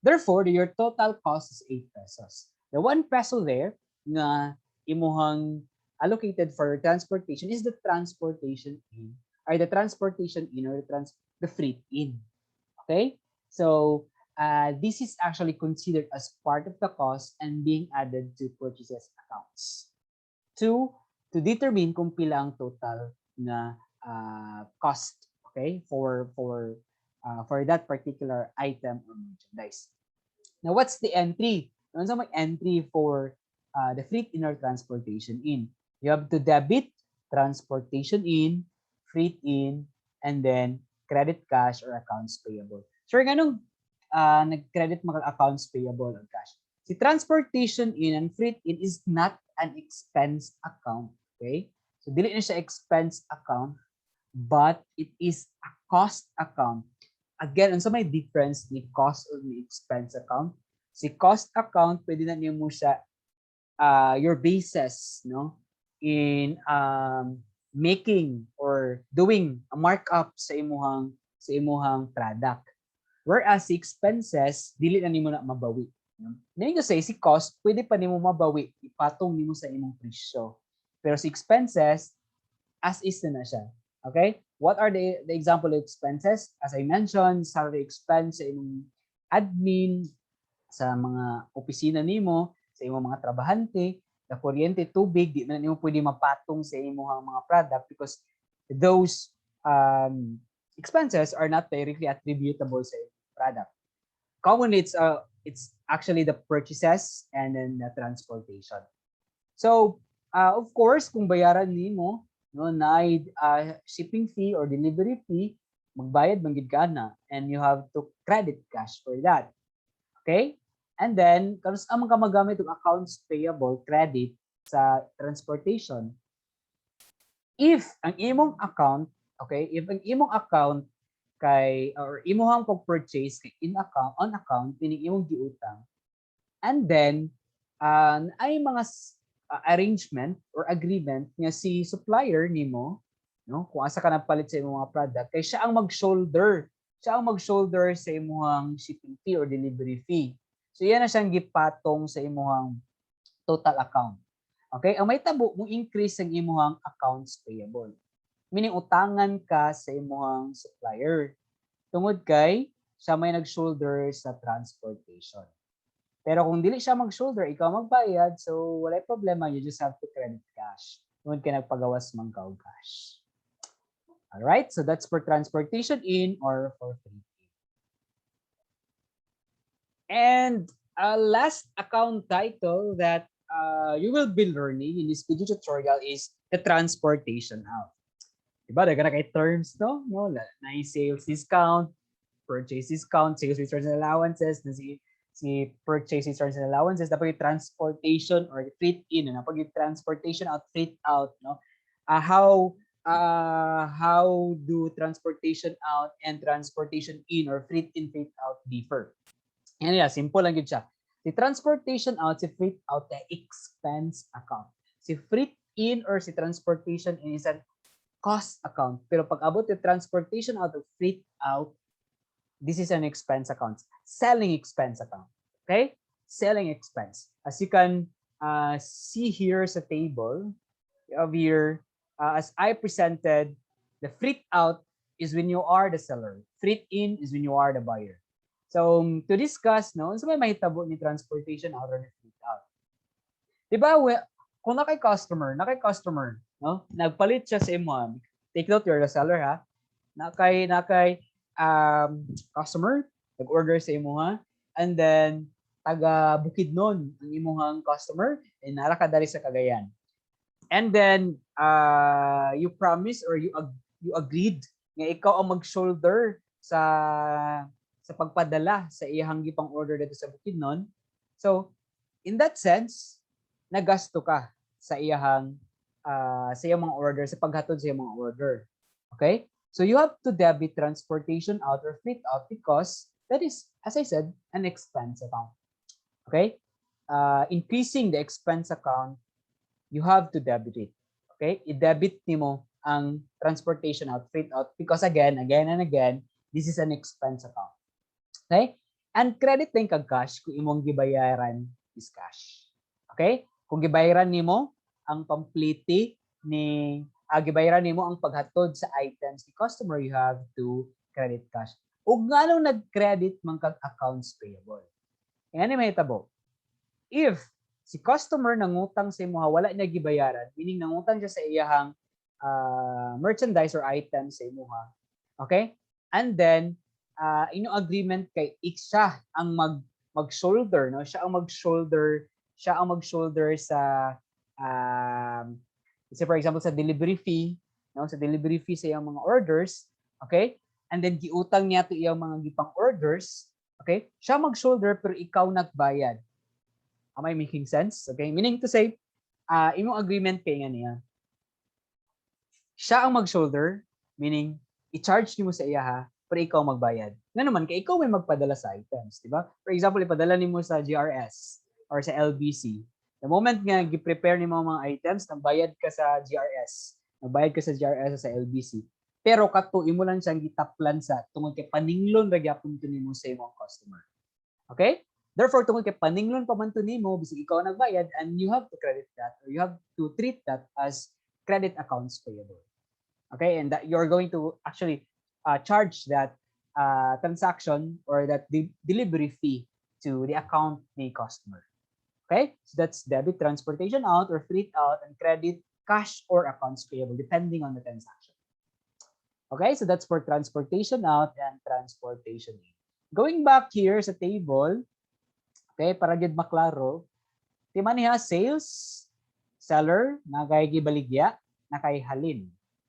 Therefore, your total cost is 8 pesos. The 1 peso there na imuhang allocated for transportation is the transportation in or the freight in. Okay? So, this is actually considered as part of the cost and being added to purchases accounts to determine kung pila ang total na cost, okay, for that particular item or merchandise. Now, what's the entry? Ano sa may entry for the freight in or transportation in? You have to debit transportation in, freight in, and then credit cash or accounts payable. So, ganun nag-credit mga accounts payable or cash. Si transportation in and freight in is not an expense account. Okay? So dili na siya expense account, but it is a cost account. Again, unsa may difference ni cost or ni expense account? Si cost account, pwede na niyo mo siya your basis, no, in making or doing a markup sa imuhang product. Whereas si expenses, dili na nimo na mabawi. Meaning to say, si cost, pwede pa nimo mabawi, ipatong nimo sa imong presyo. Pero si expenses, as is na siya. Okay? What are the example of expenses? As I mentioned, salary expense sa imong admin, sa mga opisina nimo, sa imong mga trabahante, na kuryente, tubig, di na nimo pwede mapatong sa imong mga product because those expenses are not directly attributable sa product. Commonly, it's actually the purchases and then the transportation. So, of course, kung bayaran nimo, no, na shipping fee or delivery fee, magbayad manggid ka na, and you have to credit cash for that. Okay? And then, kung saan ka magamit yung accounts payable, credit sa transportation. If ang imong account, okay, if ang imong account kay or imong pag-purchase kay in account on account meaning imong giutang, and then ay mga arrangement or agreement nga si supplier nimo, no, kung asa ka nagpalit sa imong mga product, kay siya ang mag-shoulder sa imong shipping fee or delivery fee. So yan na siyang gipatong sa imong total account. Okay, ang may tabo mo increase ang imong accounts payable. Meaning utangan ka sa imong supplier. Tungod kay siya may nag-shoulder sa transportation. Pero kung dili siya mag-shoulder, ikaw magbayad, so wala problema, you just have to credit cash. Tungod kay nagpagawas man ka og cash. All right, so that's for transportation in or for free. And last account title that you will be learning in this video tutorial is the transportation out. Diba? Daga na kay terms, no? Na sales discount, purchase discount, sales returns and allowances, na si purchase returns and allowances, dapat yung transportation or freight in, dapat yung transportation out, freight out, no? How do transportation out and transportation in or freight in, freight out differ? Yan yeah, simple lang yun siya. Si transportation out, si freight out, the expense account. Si freight in or si transportation in is an cost account. Pero pag abot yung transportation out or freight out, this is an expense account. Selling expense account. Okay? Selling expense. As you can see here sa table of here, as I presented, the freight out is when you are the seller. Freight in is when you are the buyer. So, to discuss, no, so may mahitabo ni transportation out or freight out. Diba, kung nakay customer, no, nagpalit siya sa imo, take note, you're the seller, ha? Nakay customer, nag-order sa imo, ha? And then, taga Bukidnon ang imong customer, and nara ka dali sa Cagayan. And then, you promise or you agreed nga ikaw ang mag-shoulder sa pagpadala sa iyang gipang order dito sa Bukidnon. So, in that sense, nagasto ka sa iyang mga order, sa paghatod sa iyang mga order. Okay? So, you have to debit transportation out or freight out because that is, as I said, an expense account. Okay? Increasing the expense account, you have to debit it. Okay? I-debit nimo ang transportation out, freight out because again and again, this is an expense account. Okay? And credit din kag cash kung imong gibayaran is cash. Okay? Kung gibayaran nimo ang pampliti ni gibayaran nimo ang paghatod sa items ni customer, you have to credit cash. Ug nganong nag-credit man kag accounts payable. Ngani mahitabo. If si customer nangutang sa imo wala niya gibayaran, meaning nangutang siya sa iyang merchandise or items sa imo, okay? And then inyong agreement kay siya ang mag-shoulder, no? Siya ang mag-shoulder sa say for example sa delivery fee, no? Sa delivery fee sa iyang mga orders, okay? And then giutang niya to iyang mga gipang orders, okay? Siya mag-shoulder pero ikaw nagbayad. Am I making sense? Okay? Meaning to say, imong agreement kay nga niya. siya ang mag-shoulder, meaning i-charge nimo sa iya ha, pero ikaw magbayad. Nga naman, kay ikaw may magpadala sa items, di ba? For example, ipadala nimo sa GRS or sa LBC. The moment nga gi-prepare nimo mga items, nagbayad ka sa GRS, nagbayad ka sa GRS o sa LBC. Pero kato imo lang siyang gitaplan sa tungod kay paninglon ra gyapon to nimo sa imong customer. Okay? Therefore, tungod kay paninglon pa man to nimo bisig ikaw nagbayad, and you have to credit that or you have to treat that as credit accounts payable. Okay, and that you're going to actually charge that transaction or that delivery fee to the account the customer. Okay, so that's debit transportation out or fleet out, and credit cash or accounts payable depending on the transaction. Okay, so that's for transportation out and transportation in. Going back here sa table, okay, para gid maklaro, ti man niya sales, seller, na kay gibaligya, na kay halin.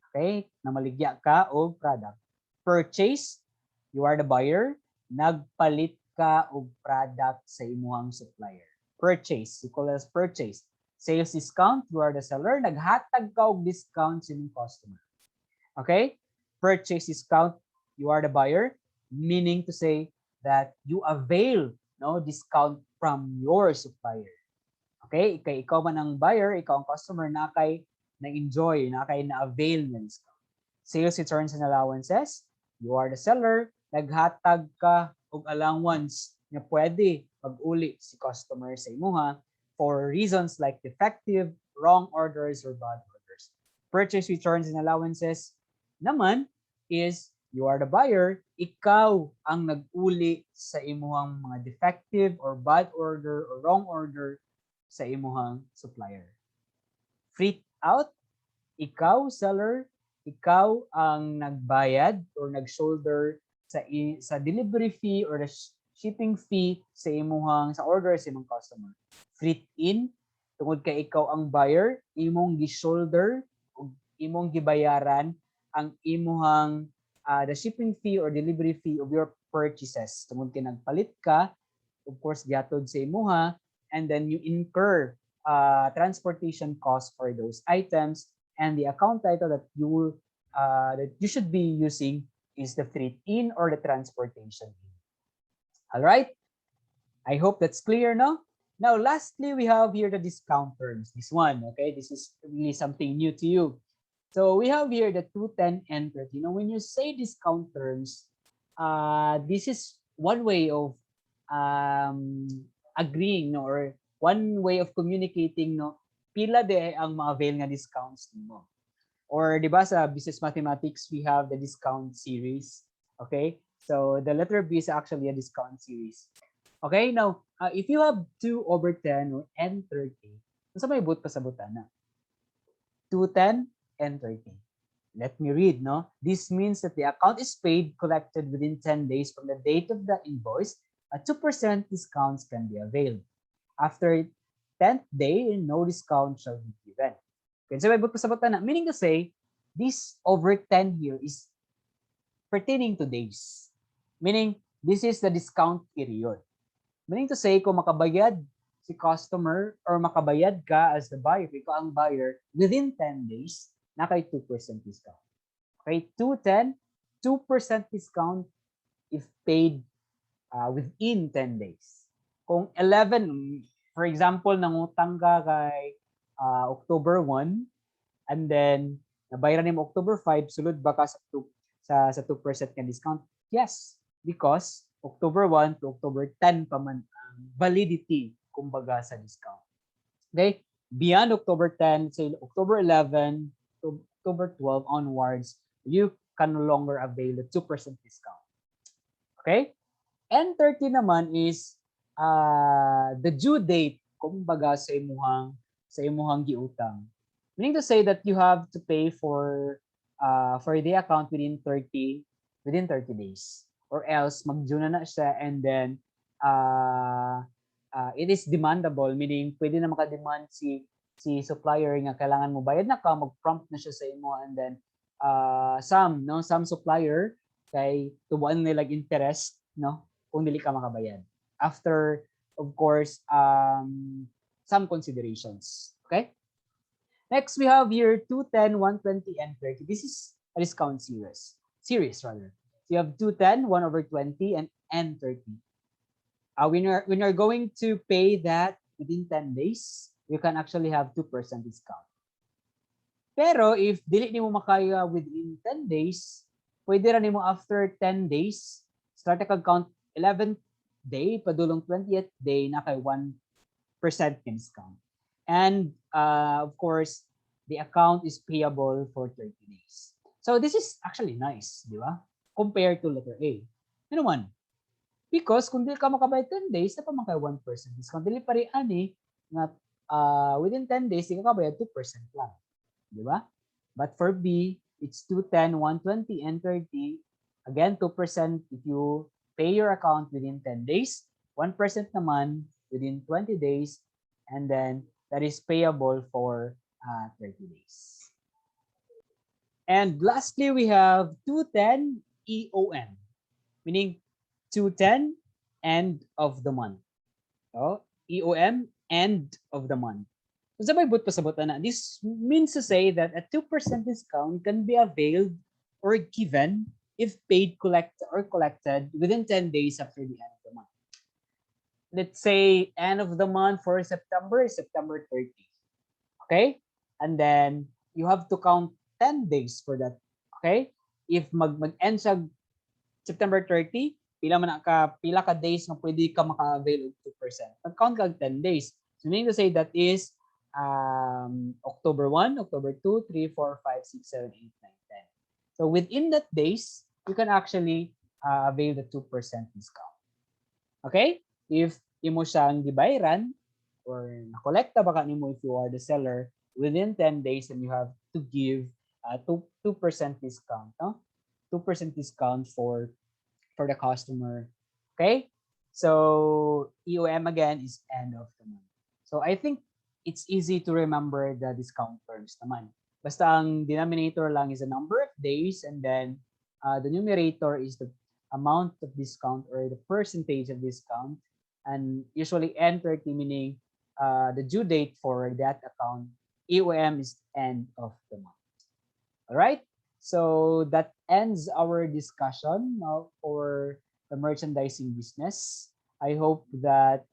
Okay, na maligya ka og product. Purchase, you are the buyer, nagpalit ka og product sa imuhang supplier. Purchase, you call as purchase. Sales discount, you are the seller, naghatag ka og discount sa imong customer. Okay? Purchase discount, you are the buyer, meaning to say that you avail no discount from your supplier. Okay? Kay ikaw man ang buyer, ikaw ang customer, na kay na-enjoy, na kay na-avail ng discount. Sales returns and allowances, you are the seller, naghatag ka og allowance na pwede pag-uli si customer sa imuha for reasons like defective, wrong orders, or bad orders. Purchase returns and allowances naman is you are the buyer, ikaw ang nag-uli sa imuhang mga defective or bad order or wrong order sa imuhang supplier. Fleet out, ikaw seller, ikaw ang nagbayad or nag-shoulder sa delivery fee or the shipping fee sa imuhang sa order sa imong customer. Fleet in, tungod kay ikaw ang buyer, imong gi-shoulder o imong gibayaran ang imuhang the shipping fee or delivery fee of your purchases. Tungod kay nagpalit ka, of course gihatod sa imuha, and then you incur transportation costs for those items, and the account title that you should be using is the freight in or the transportation in. All right? I hope that's clear now. Now, lastly, we have here the discount terms. This one, okay? This is really something new to you. So we have here the 210 and 30. Now, when you say discount terms, this is one way of agreeing, no, or one way of communicating, no, pila de ang ma-avail nga discounts nimo. Or di ba sa business mathematics, we have the discount series. Okay? So the letter B is actually a discount series. Okay? Now, if you have 2/10 and 30, sa may but pa sa butana? 210 and 30. Let me read, no? This means that the account is paid, collected within 10 days from the date of the invoice. A 2% discounts can be availed. After 10th day, no discount shall be given. Okay, so may but pa sa butana, meaning to say, this over 10 here is pertaining to days. Meaning, this is the discount period. Meaning to say, kung makabayad si customer or makabayad ka as the buyer, ikaw ang buyer, within 10 days, na kay 2% discount. Okay, 210, 2% discount if paid within 10 days. Kung 11, for example, nangutang ka kay October 1, and then nabayaran mo October 5, sulod ba ka sa 2% ka discount? Yes, because October 1 to October 10 pa man ang validity kumbaga sa discount. Okay? Beyond October 10, say October 11 to October 12 onwards, you can no longer avail the 2% discount. Okay? And 30 naman is the due date kumbaga sa imuhang giutang. Meaning to say that you have to pay for the account within 30 days, or else mag-due na siya, and then it is demandable, meaning pwede na maka-demand si supplier nga kailangan mo bayad na ka, mag-prompt na siya sa imo, and then some supplier kay tubuan nila interest, no, kung dili ka makabayad after, of course, some considerations. Okay? Next, we have here 210, 120, and 30. This is a discount series. Series rather. So you have 210, 1 over 20, and 30. When you're going to pay that within 10 days, you can actually have 2% discount. Pero if dili nimo makaya within 10 days, pwede ra nimo after 10 days, start ka count 11th day, padulong 20th day na kay 1% discount. And of course, the account is payable for 30 days. So this is actually nice, di ba? Compared to letter A. Ano man? Because kung di ka makabayad 10 days, na pa man kay 1% discount. Dili pa rin ani nga within 10 days, di ka kabayad 2% lang. Di ba? But for B, it's 210, 120, and 30. Again, 2% if you pay your account within 10 days, 1% naman within 20 days, and then that is payable for 30 days. And lastly, we have 210 EOM, meaning 210 end of the month. So, EOM, end of the month. So sabay but pasabot na. This means to say that a 2% discount can be availed or given if paid collected within 10 days after the end of the month. Let's say end of the month for September is September 30. Okay? And then you have to count 10 days for that. Okay? If mag-end siya September 30, pila ka days na pwede ka maka-avail of 2%. Mag-count ka 10 days. So meaning to say that is October 1, October 2, 3, 4, 5, 6, 7, 8, 9, 10. So within that days, you can actually avail the 2% discount. Okay? If imo siyang gibayaran or nakolekta baka nimo if you are the seller within 10 days, then you have to give 2% discount. No? 2% discount for the customer. Okay? So EOM again is end of the month. So I think it's easy to remember the discount terms naman. Basta ang denominator lang is the number of days, and then the numerator is the amount of discount or the percentage of discount, and usually N30 meaning the due date for that account. EOM is end of the month. All right? So that ends our discussion now for the merchandising business. I hope that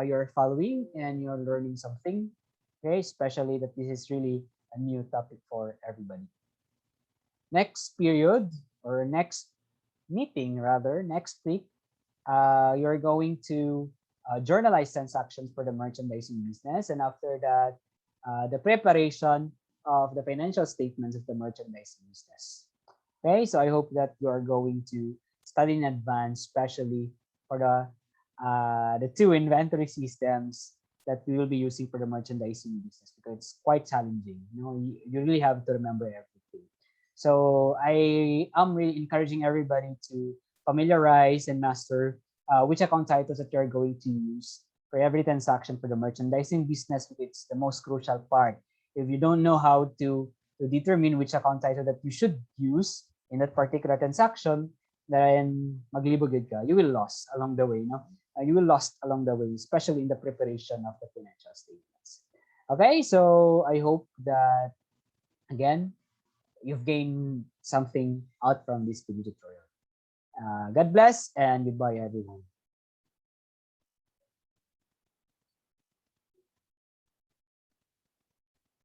you're following and you're learning something. Okay, especially that this is really a new topic for everybody. Next period or next meeting rather, next week, you're going to journalize transactions for the merchandising business, and after that, the preparation of the financial statements of the merchandising business. Okay, so I hope that you are going to study in advance, especially for the two inventory systems that we will be using for the merchandising business, because it's quite challenging. You really have to remember everything. So I am really encouraging everybody to familiarize and master which account titles that you're going to use for every transaction for the merchandising business. It's the most crucial part. If you don't know how to determine which account title that you should use in that particular transaction, then maglibog ka. You will lost along the way. No? You will lost along the way, especially in the preparation of the financial statements. Okay, so I hope that, again, you've gained something out from this video tutorial. God bless and goodbye, everyone.